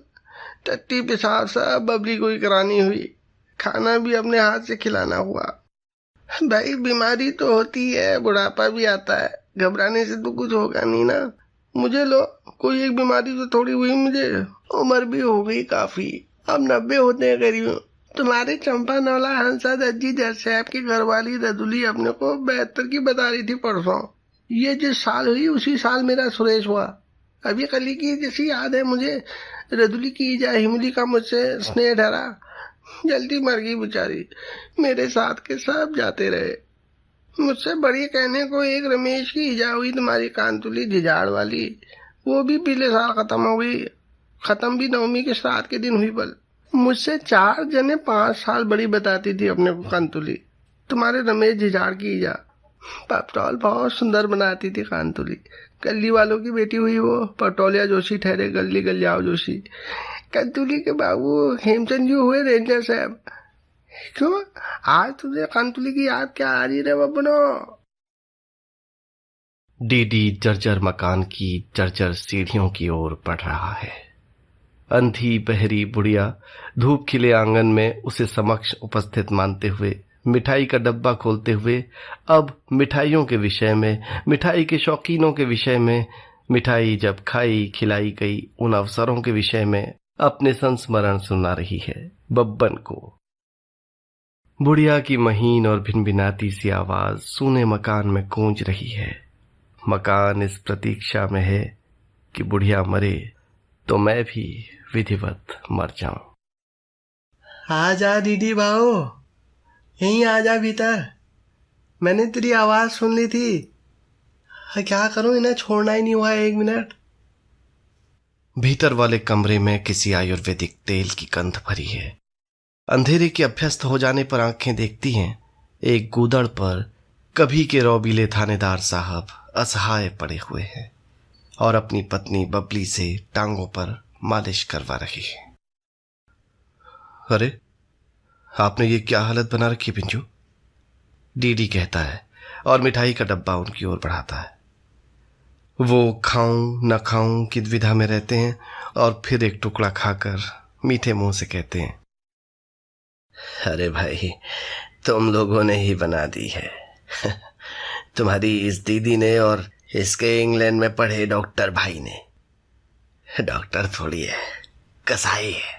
टट्टी पेशाब सब बबली को ही करानी हुई, खाना भी अपने हाथ से खिलाना हुआ। भाई बीमारी तो होती है, बुढ़ापा भी आता है, घबराने से तो कुछ होगा नहीं ना। मुझे लो, कोई एक बीमारी तो थोड़ी हुई मुझे, उम्र भी हो गई काफी, अब 90 होते हैं करीब। तुम्हारे चंपा नौला हंसा दज्जी जैसे आपकी घरवाली रदुली अपने को 72 की बता रही थी परसों। ये जिस साल हुई उसी साल मेरा सुरेश हुआ। अभी कली की जैसी याद है मुझे, रदुली की जा हिमली का मुझसे स्नेह ठहरा, जल्दी मर गई बेचारी। मेरे साथ के सब जाते रहे। मुझसे बड़ी कहने को एक रमेश की इजा हुई तुम्हारी कांतुली झिझाड़ वाली, वो भी पिछले साल खत्म हो गई। खत्म भी नवमी के श्राद्ध के दिन हुई। बल मुझसे 4 जने 5 साल बड़ी बताती थी अपने को कांतुली। तुम्हारे रमेश झिझाड़ की इजा पटौल बहुत सुंदर बनाती थी कांतुली। गली वालों की बेटी हुई वो, पटौलिया जोशी ठहरे गली गलियाओ जोशी। कांतुली के बाबू हेमचंद जी हुए रेंजर साहब। क्यों आज तुझे कांतुली की याद क्या आ रही रे बबनो? डीडी जर्जर मकान की जर्जर सीढ़ियों की ओर बढ़ रहा है। अंधी बहरी बुढ़िया धूप खिले आंगन में उसे समक्ष उपस्थित मानते हुए मिठाई का डब्बा खोलते हुए अब मिठाइयों के विषय में, मिठाई के शौकीनों के विषय में, मिठाई जब खाई खिलाई गई उन अवसरों के विषय में अपने संस्मरण सुना रही है बब्बन को। बुढ़िया की महीन और भिनभिनाती सी आवाज सूने मकान में गूंज रही है। मकान इस प्रतीक्षा में है कि बुढ़िया मरे तो मैं भी विधिवत मर जाऊं। आजा दीदी बाओ, यहीं आजा भीतर, मैंने तेरी आवाज सुन ली थी। क्या करूं, इन्हें छोड़ना ही नहीं हुआ 1 मिनट। भीतर वाले कमरे में किसी आयुर्वेदिक तेल की गंध भरी है। अंधेरे के अभ्यस्त हो जाने पर आंखें देखती हैं एक गूदड़ पर कभी के रौबीले थानेदार साहब असहाय पड़े हुए हैं और अपनी पत्नी बबली से टांगों पर मालिश करवा रही है। अरे आपने ये क्या हालत बना रखी पिंजू? डीडी कहता है और मिठाई का डब्बा उनकी ओर बढ़ाता है। वो खाऊं न खाऊं की द्विधा में रहते हैं और फिर एक टुकड़ा खाकर मीठे मुंह से कहते हैं, अरे भाई, तुम लोगों ने ही बना दी है। तुम्हारी इस दीदी ने और इसके इंग्लैंड में पढ़े डॉक्टर भाई ने। डॉक्टर थोड़ी है, कसाई है।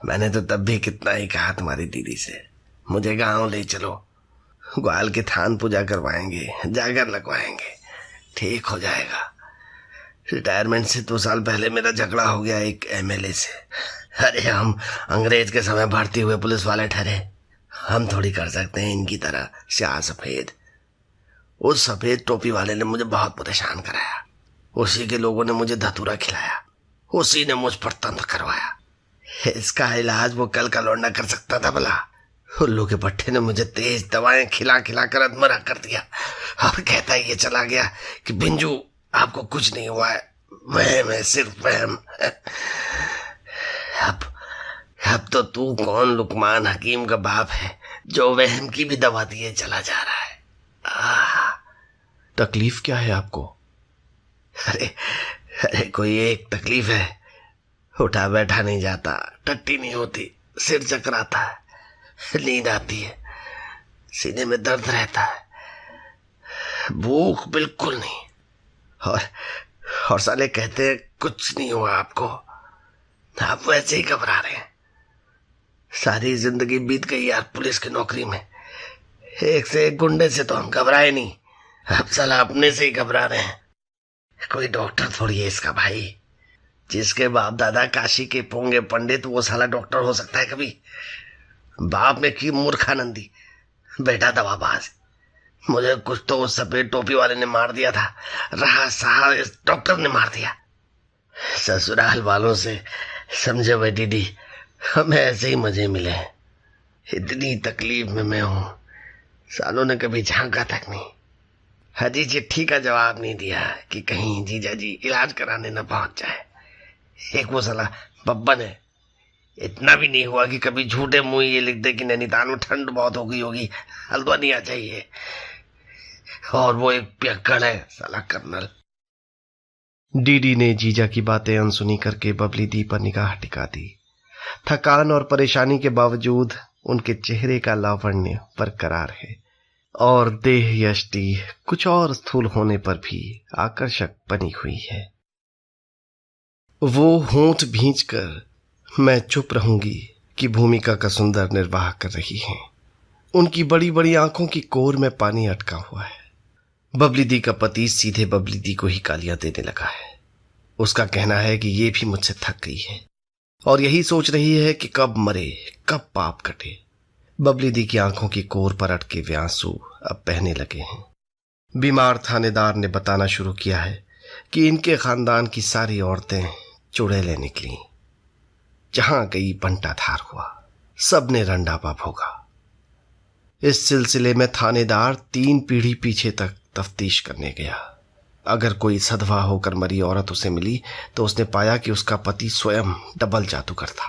मैंने तो तब भी कितना ही कहा तुम्हारी दीदी से, मुझे गांव ले चलो, ग्वाल की थान पूजा करवाएंगे, जागर लगवाएंगे, ठीक हो जाएगा। रिटायरमेंट से 2 साल पहले मेरा झगड़ा हो गया एक एमएलए से। अरे हम अंग्रेज के समय भर्ती हुए पुलिस वाले ठहरे, हम थोड़ी कर सकते हैं इनकी तरह स्याह सफेद। उस सफेद टोपी वाले ने मुझे बहुत परेशान कराया, उसी के लोगों ने मुझे धतूरा खिलाया, उसी ने मुझ पर तंत्र करवाया। इसका इलाज वो कल का लौंडा कर सकता था भला। उल्लू के पट्टे ने मुझे तेज दवाएं खिला खिला कर अधमरा कर दिया और कहता ये चला गया कि बिंजू आपको कुछ नहीं हुआ है, वहम है, सिर्फ वहम। अब तो तू कौन लुकमान हकीम का बाप है जो वहम की भी दवा दिए चला जा रहा है। तकलीफ क्या है आपको? अरे कोई एक तकलीफ है, उठा बैठा नहीं जाता, टट्टी नहीं होती, सिर चकराता है, नींद आती है, सीने में दर्द रहता है, भूख बिल्कुल नहीं। और साले कहते हैं कुछ नहीं हुआ आपको, आप वैसे ही घबरा रहे हैं। सारी जिंदगी बीत गई यार पुलिस की नौकरी में, एक से एक गुंडे से तो हम घबराए नहीं, अब साला अपने से ही घबरा रहे हैं। कोई डॉक्टर थोड़ी है इसका भाई, जिसके बाप दादा काशी के पोंगे पंडित, वो साला डॉक्टर हो सकता है कभी? बाप में की मूर्खानंदी, बेटा दवाबाज। मुझे कुछ तो उस सफेद टोपी वाले ने मार दिया था, रहा सहा इस डॉक्टर ने मार दिया। ससुराल वालों से समझे हुए दीदी, हमें ऐसे ही मजे मिले हैं। इतनी तकलीफ में मैं हूं, सालों ने कभी झांका तक नहीं। हाजी चिट्ठी का जवाब नहीं दिया कि कहीं जीजा जी इलाज कराने न पहुंच जाए। एक वो साला बब्बन है, इतना भी नहीं हुआ कि कभी झूठे मुंह ये लिख दे कि नैनीताल में ठंड बहुत हो गई होगी, हल्द्वानी आ जाइए। और वो एक पियक्कड़ है साला कर्नल। डीडी ने जीजा की बातें अनसुनी करके बबली दी पर निगाह टिका दी। थकान और परेशानी के बावजूद उनके चेहरे का लावण्य बरकरार है और देह यष्टि कुछ और स्थूल होने पर भी आकर्षक बनी हुई है। वो होंठ भींचकर मैं चुप रहूंगी कि भूमिका का सुंदर निर्वाह कर रही हैं। उनकी बड़ी बड़ी आंखों की कोर में पानी अटका हुआ है। बबली दी का पति सीधे बबली दी को ही गालियां देने लगा है। उसका कहना है कि ये भी मुझसे थक गई है और यही सोच रही है कि कब मरे, कब पाप कटे। बबली दी की आंखों की कोर पर अटके वे आंसू अब बहने लगे हैं। बीमार थानेदार ने बताना शुरू किया है कि इनके खानदान की सारी औरतें चुड़ैलें निकली। जहां गई बंटा धार हुआ, सबने रंडापा भोगा। इस सिलसिले में थानेदार 3 पीढ़ी पीछे तक तफ्तीश करने गया। अगर कोई सधवा होकर मरी औरत उसे मिली तो उसने पाया कि उसका पति स्वयं डबल जादूगर था।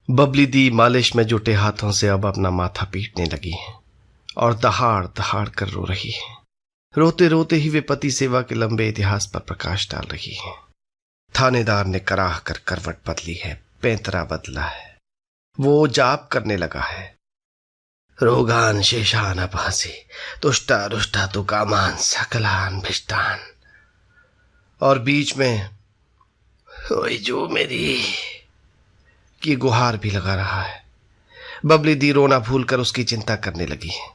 बबली दी मालिश में जुटे हाथों से अब अपना माथा पीटने लगी है और दहाड़ दहाड़ कर रो रही है। रोते रोते ही वे पति सेवा के लंबे इतिहास पर प्रकाश डाल रही हैं। थानेदार ने कराह कर करवट बदली है, पैंतरा बदला है। वो जाप करने लगा है, रोगान शेषान अपासी तुष्टा रुष्टा तु कामान सकलान भिष्टान। और बीच में ओए जो मेरी की गुहार भी लगा रहा है। बबली दी रोना भूलकर उसकी चिंता करने लगी है।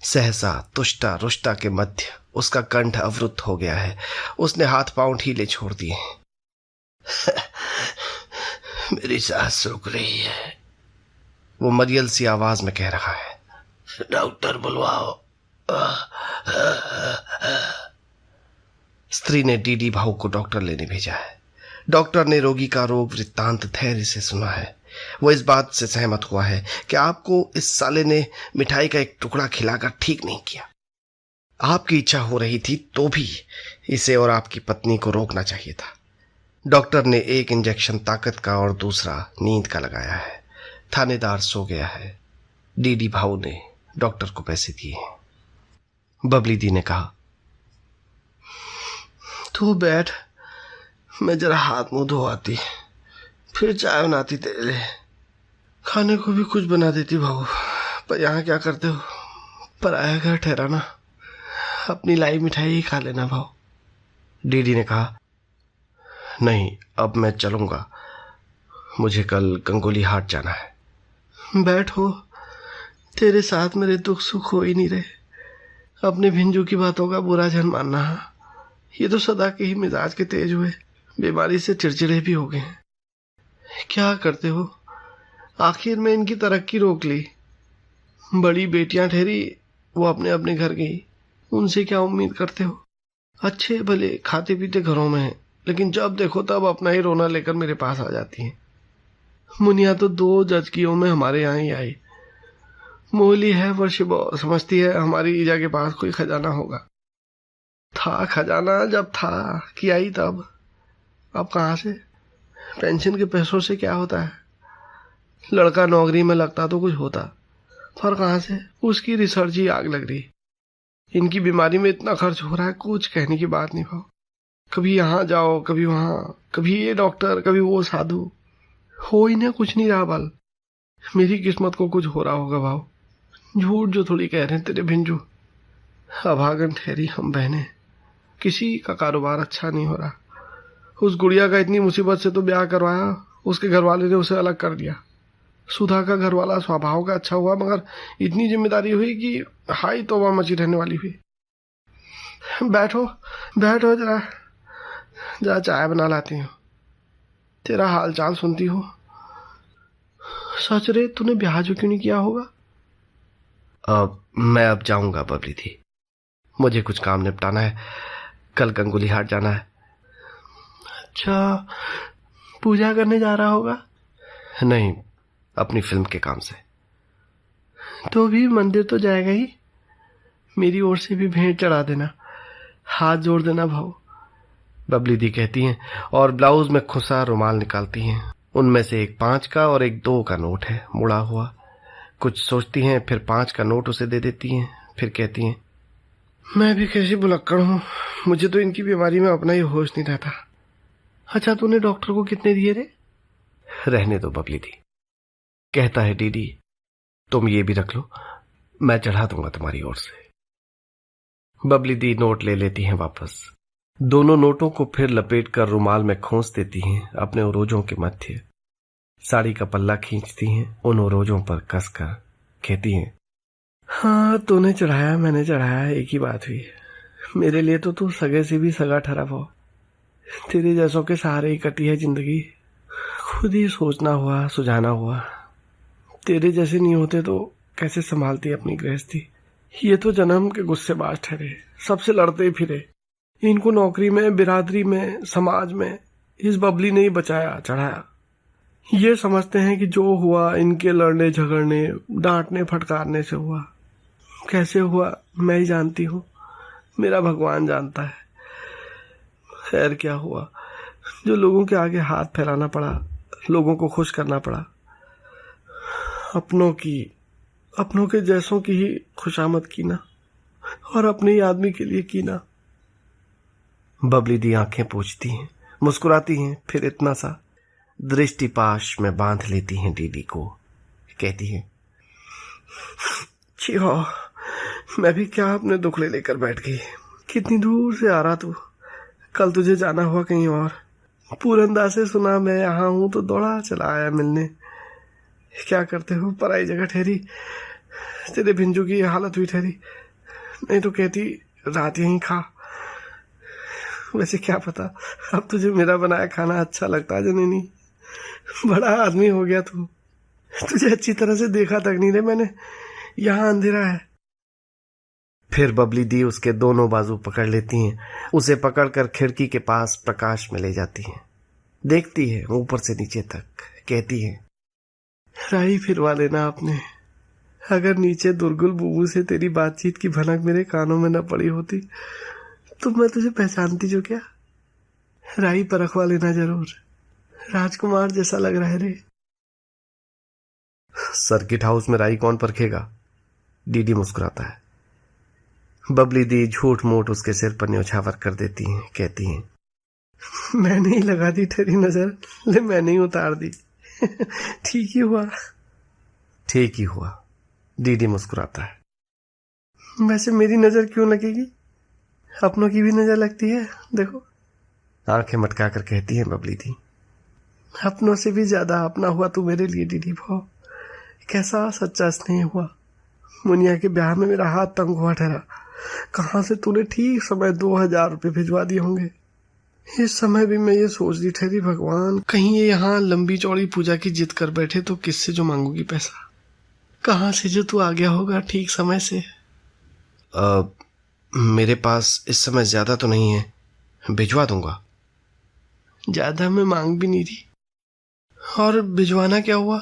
सहसा तुष्टा रुष्टा के मध्य उसका कंठ अवरुद्ध हो गया है। उसने हाथ पांव ढीले छोड़ दिए हैं। मेरी सांस रुक रही है, वो मरियल सी आवाज में कह रहा है। डॉक्टर बुलवाओ। स्त्री ने डीडी भाऊ को डॉक्टर लेने भेजा है। डॉक्टर ने रोगी का रोग वृत्तांत धैर्य से सुना है। वो इस बात से सहमत हुआ है कि आपको इस साले ने मिठाई का एक टुकड़ा खिलाकर ठीक नहीं किया। आपकी इच्छा हो रही थी तो भी इसे और आपकी पत्नी को रोकना चाहिए था। डॉक्टर ने एक इंजेक्शन ताकत का और दूसरा नींद का लगाया है। थानेदार सो गया है। डीडी भाऊ ने डॉक्टर को पैसे दिए हैं। बबली दी ने कहा, तू बैठ, मैं जरा हाथ मुंह धोआती, फिर चाय बनाती तेरे लिए, खाने को भी कुछ बना देती भाऊ। पर यहाँ क्या करते हो, पराया घर ठहराना, अपनी लाई मिठाई ही खा लेना भाऊ। डीडी ने कहा, नहीं अब मैं चलूंगा, मुझे कल गंगोली हाट जाना है। बैठो, तेरे साथ मेरे दुख सुख हो ही नहीं रहे। अपने भिंजू की बातों का बुरा जन मानना, ये तो सदा के ही मिजाज के तेज हुए, बीमारी से चिड़चिड़े भी हो गए हैं। क्या करते हो, आखिर में इनकी तरक्की रोक ली। बड़ी बेटियां ठहरी, वो अपने अपने घर गई, उनसे क्या उम्मीद करते हो। अच्छे भले खाते पीते घरों में हैं, लेकिन जब देखो तब अपना ही रोना लेकर मेरे पास आ जाती हैं। मुनिया तो 2 जचकियों में हमारे यहाँ ही आई। मोहली है वर्ष, समझती है हमारी ईजा के पास कोई खजाना होगा। था खजाना जब था कि आई तब, अब कहाँ से। पेंशन के पैसों से क्या होता है। लड़का नौकरी में लगता तो कुछ होता, पर कहाँ से, उसकी रिसर्च ही आग लग रही। इनकी बीमारी में इतना खर्च हो रहा है, कुछ कहने की बात नहीं भाव। कभी यहाँ जाओ, कभी वहाँ, कभी ये डॉक्टर, कभी वो साधु, हो ही ना कुछ नहीं रहा बल। मेरी किस्मत को कुछ हो रहा होगा भाव। झूठ जो थोड़ी कह रहे हैं तेरे भिंजू। अभागन ठहरी हम बहने, किसी का कारोबार अच्छा नहीं हो रहा। उस गुड़िया का इतनी मुसीबत से तो ब्याह करवाया, उसके घर वाले ने उसे अलग कर दिया। सुधा का घर वाला स्वभाव का अच्छा हुआ, मगर इतनी जिम्मेदारी हुई कि हाई तौबा मची रहने वाली हुई। बैठो बैठो, जरा चाय बना लाती हूँ, तेरा हाल चाल सुनती हूँ। सच रे, तूने ब्याह जो क्यों नहीं किया होगा। मैं अब जाऊंगा बबली थी, मुझे कुछ काम निपटाना है, कल गंगोली हाट जाना है। अच्छा, पूजा करने जा रहा होगा। नहीं, अपनी फिल्म के काम से। तो भी मंदिर तो जाएगा ही, मेरी ओर से भी भेंट चढ़ा देना, हाथ जोड़ देना भाव। बबली दी कहती हैं और ब्लाउज में खुसा रुमाल निकालती हैं। उनमें से एक 5 का और एक 2 का नोट है, मुड़ा हुआ। कुछ सोचती हैं, फिर 5 का नोट उसे दे देती हैं, फिर कहती हैं, मैं भी कैसी भुलक्कड़ हूँ, मुझे तो इनकी बीमारी में अपना ही होश नहीं रहता। अच्छा, तूने डॉक्टर को कितने दिए रे। रहने दो बबली दी, कहता है डीडी, तुम ये भी रख लो, मैं चढ़ा दूंगा तुम्हारी ओर से। बबली दी नोट ले लेती हैं वापस। दोनों नोटों को फिर लपेटकर रुमाल में खोस देती हैं अपने ओरोजों के मध्य। साड़ी का पल्ला खींचती हैं उन ओरोजों पर कसकर, कहती हैं, हाँ तूने चढ़ाया मैंने चढ़ाया, एक ही बात हुई। मेरे लिए तो तू सगे से भी सगा ठहरा हो। तेरे जैसों के सहारे ही कटी है जिंदगी, खुद ही सोचना हुआ, सुझाना हुआ। तेरे जैसे नहीं होते तो कैसे संभालती अपनी गृहस्थी। ये तो जन्म के गुस्सेबाज ठहरे, सबसे लड़ते फिरे। इनको नौकरी में, बिरादरी में, समाज में इस बबली ने ही बचाया चढ़ाया। ये समझते हैं कि जो हुआ इनके लड़ने झगड़ने, डांटने फटकारने से हुआ। कैसे हुआ मैं ही जानती हूँ, मेरा भगवान जानता है। खैर क्या हुआ, जो लोगों के आगे हाथ फैलाना पड़ा, लोगों को खुश करना पड़ा। अपनों के जैसों की ही खुशामद की ना, और अपने ही आदमी के लिए की ना। बबली दी आंखें पोंछती हैं, मुस्कुराती हैं, फिर इतना सा दृष्टिपाश में बांध लेती हैं डीडी को, कहती हैं, छिहो, मैं भी क्या अपने दुखड़े लेकर बैठ गई। कितनी दूर से आ रहा तू, कल तुझे जाना हुआ कहीं और। पूरंदा से सुना मैं यहाँ हूं तो दौड़ा चला आया मिलने। क्या करते हो, पराई जगह ठहरी, तेरे भिंजू की हालत हुई ठहरी, नहीं तो कहती रात यहीं खा। वैसे क्या पता अब तुझे मेरा बनाया खाना अच्छा लगता है जननी, बड़ा आदमी हो गया तू। तुझे अच्छी तरह से देखा तक नहीं रे मैंने, यहाँ अंधेरा है। फिर बबली दी उसके दोनों बाजू पकड़ लेती हैं, उसे पकड़कर खिड़की के पास प्रकाश में ले जाती हैं। देखती है ऊपर से नीचे तक, कहती है, राही फिरवा लेना आपने। अगर नीचे दुर्गुल बुबू से तेरी बातचीत की भनक मेरे कानों में न पड़ी होती तो मैं तुझे पहचानती जो क्या। राही परखवा लेना जरूर, राजकुमार जैसा लग रहा है रे। सर्किट हाउस में राही कौन परखेगा, डीडी मुस्कुराता है। बबली दी झूठ मूठ उसके सिर पर न्योछावर कर देती हैं, कहती हैं, मैंने ही लगा दी तेरी नजर, ले मैंने ही उतार दी। ठीक ही हुआ। ठीक ही हुआ, डीडी मुस्कुराता है। वैसे मेरी नजर क्यों लगेगी, अपनों की भी नजर लगती है, देखो। आंखें मटका कर कहती है बबली दी। अपनों से भी ज्यादा अपना हुआ तू मेरे लिए डीडी भाव। कैसा सच्चा स्नेह हुआ। मुनिया के ब्याह में मेरा हाथ तंग हुआ ठहरा। कहां से तूने ठीक समय 2000 रुपये भिजवा दिए होंगे। इस समय भी मैं ये सोच रही ठहरी, भगवान कहीं ये यहाँ लंबी चौड़ी पूजा की जिद कर बैठे तो किससे जो मांगूगी पैसा। कहाँ से जो तू आ गया होगा ठीक समय से। मेरे पास इस समय ज्यादा तो नहीं है, भिजवा दूंगा। ज्यादा मैं मांग भी नहीं रही। और भिजवाना क्या हुआ,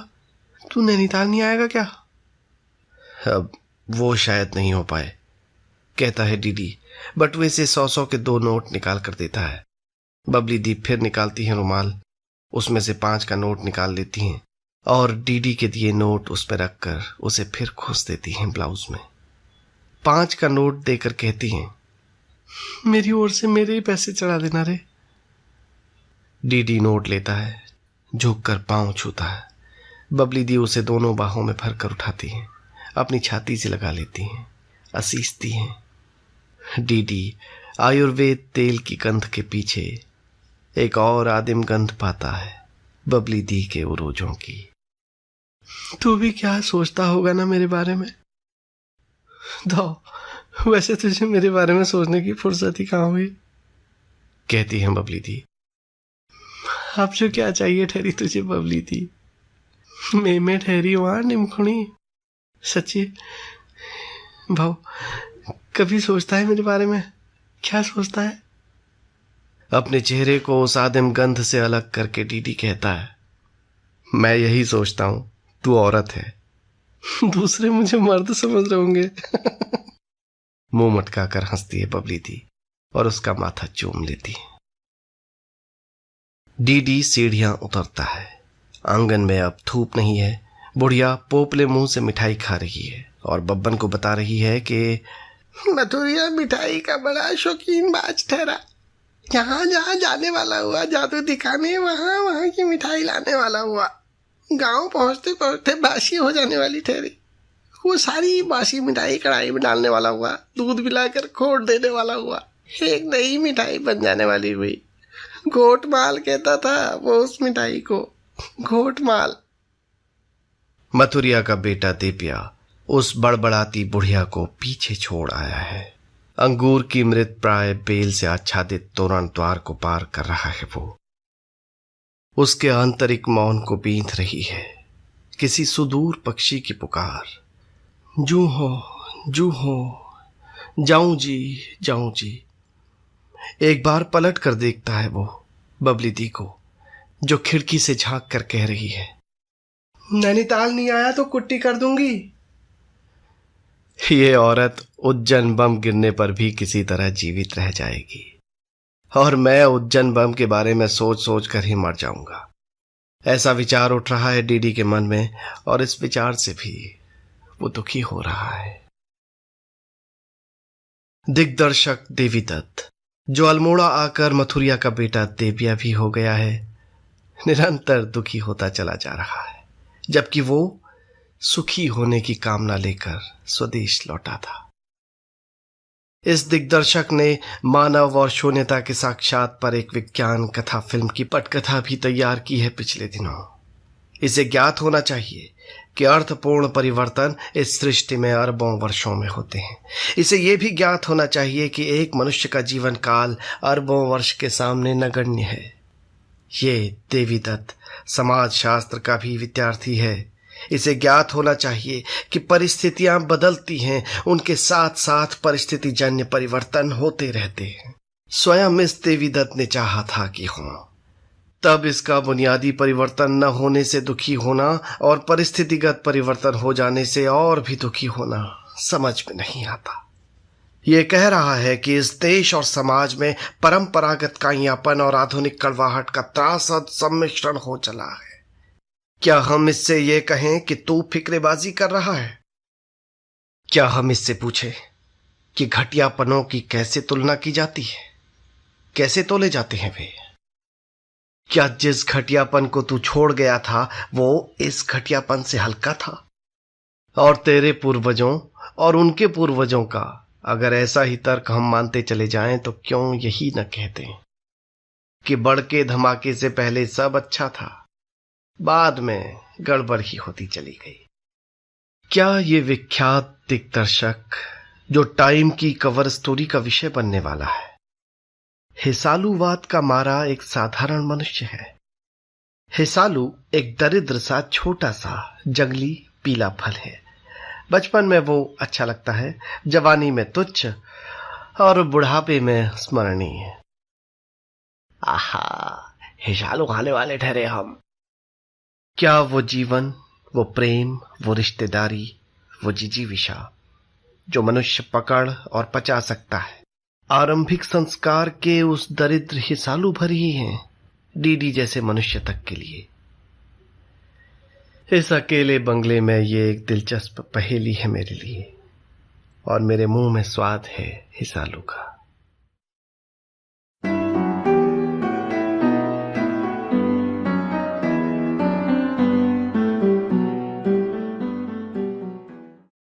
तू नैनीताल नहीं आएगा क्या? अब वो शायद नहीं हो पाए, कहता है डीडी, बट वैसे 100 के 2 नोट निकाल कर देता है। बबली दी फिर निकालती है रुमाल, उसमें से 5 का नोट निकाल लेती हैं और डीडी के दिए नोट उस पर रखकर उसे फिर खोस देती हैं ब्लाउज में। 5 का नोट देकर कहती हैं, मेरी ओर से मेरे ही पैसे चढ़ा देना रे। डीडी नोट लेता है, झुक कर पांव छूता है। बबली दी उसे दोनों बाहों में भर कर उठाती हैं, अपनी छाती से लगा लेती हैं, असीसती हैं। डीडी आयुर्वेद तेल की गंध के पीछे एक और आदिम गंध पाता है, बबली दी के उरोजों की। तू भी क्या सोचता होगा ना मेरे बारे में। दो वैसे तुझे मेरे बारे में सोचने की फुर्सत ही कहाँ हुई, कहती है बबली दी। अब जो क्या चाहिए ठहरी तुझे बबली दी। मैं ठहरी वहां निमखुणी। सच्ची भाव कभी सोचता है मेरे बारे में? क्या सोचता है? अपने चेहरे को उस आदिम गंध से अलग करके डीडी कहता है, मैं यही सोचता हूं, तू औरत है। दूसरे मुझे मर्द समझ रहे होंगे। मुंह मटका कर हंसती है बबली दी और उसका माथा चूम लेती है। डीडी सीढ़ियां उतरता है। आंगन में अब धूप नहीं है। बुढ़िया पोपले मुंह से मिठाई खा रही है और बब्बन को बता रही है कि मथुरिया मिठाई का बड़ा शौकीन बाज ठहरा। जहां जहां जाने वाला हुआ जादू दिखाने, वहां वहां की मिठाई लाने वाला हुआ। गांव पहुंचते पहुंचते बासी हो जाने वाली ठहरी। वो सारी बासी मिठाई कढ़ाई में डालने वाला हुआ, दूध पिलाकर खोट देने वाला हुआ। एक नई मिठाई बन जाने वाली हुई। घोटमाल कहता था वो उस मिठाई को, घोटमाल। मथुरिया का बेटा देपिया उस बड़बड़ाती बुढ़िया को पीछे छोड़ आया है। अंगूर की मृत प्राय बेल से आच्छादित तोरण द्वार को पार कर रहा है। वो उसके आंतरिक मौन को बींध रही है किसी सुदूर पक्षी की पुकार। जू हो जाऊं जी। एक बार पलट कर देखता है वो बबली दी को, जो खिड़की से झांक कर कह रही है, नैनीताल नहीं आया तो कुट्टी कर दूंगी। ये औरत उज्जैन बम गिरने पर भी किसी तरह जीवित रह जाएगी और मैं उज्जैन बम के बारे में सोच सोच कर ही मर जाऊंगा। ऐसा विचार उठ रहा है डीडी के मन में और इस विचार से भी वो दुखी हो रहा है। दिग्दर्शक देवी दत्त, जो अल्मोड़ा आकर मथुरिया का बेटा देविया भी हो गया है, निरंतर दुखी होता चला जा रहा है, जबकि वो सुखी होने की कामना लेकर स्वदेश लौटा था। इस दिग्दर्शक ने मानव और शून्यता के साक्षात पर एक विज्ञान कथा फिल्म की पटकथा भी तैयार की है पिछले दिनों। इसे ज्ञात होना चाहिए कि अर्थपूर्ण परिवर्तन इस सृष्टि में अरबों वर्षों में होते हैं। इसे यह भी ज्ञात होना चाहिए कि एक मनुष्य का जीवन काल अरबों वर्ष के सामने नगण्य है। ये देवी दत्त समाज शास्त्र का भी विद्यार्थी है। इसे ज्ञात होना चाहिए कि परिस्थितियां बदलती हैं, उनके साथ साथ परिस्थिति जन्य परिवर्तन होते रहते हैं। स्वयं इस देवी दत्त ने चाहा था कि हो, तब इसका बुनियादी परिवर्तन न होने से दुखी होना और परिस्थितिगत परिवर्तन हो जाने से और भी दुखी होना समझ में नहीं आता। ये कह रहा है कि इस देश और समाज में परंपरागत काइयापन और आधुनिक कड़वाहट का त्रासद सम्मिश्रण हो चला है। क्या हम इससे ये कहें कि तू फिक्रेबाजी कर रहा है? क्या हम इससे पूछें कि घटियापनों की कैसे तुलना की जाती है, कैसे तोले जाते हैं वे? क्या जिस घटियापन को तू छोड़ गया था वो इस घटियापन से हल्का था? और तेरे पूर्वजों और उनके पूर्वजों का अगर ऐसा ही तर्क हम मानते चले जाएं तो क्यों यही न कहते कि बड़के धमाके से पहले सब अच्छा था, बाद में गड़बड़ ही होती चली गई। क्या ये विख्यात दिग्दर्शक जो टाइम की कवर स्टोरी का विषय बनने वाला है, हिसालूवाद का मारा एक साधारण मनुष्य है? हिसालू एक दरिद्र सा छोटा सा जंगली पीला फल है। बचपन में वो अच्छा लगता है, जवानी में तुच्छ और बुढ़ापे में स्मरणीय। आहा, हिसालू खाने वाले ठहरे हम। क्या वो जीवन, वो प्रेम, वो रिश्तेदारी, वो जिजीविषा जो मनुष्य पकड़ और पचा सकता है, आरंभिक संस्कार के उस दरिद्र हिसालू भर ही हैं, डीडी जैसे मनुष्य तक के लिए? इस अकेले बंगले में ये एक दिलचस्प पहेली है मेरे लिए, और मेरे मुंह में स्वाद है हिसालू का।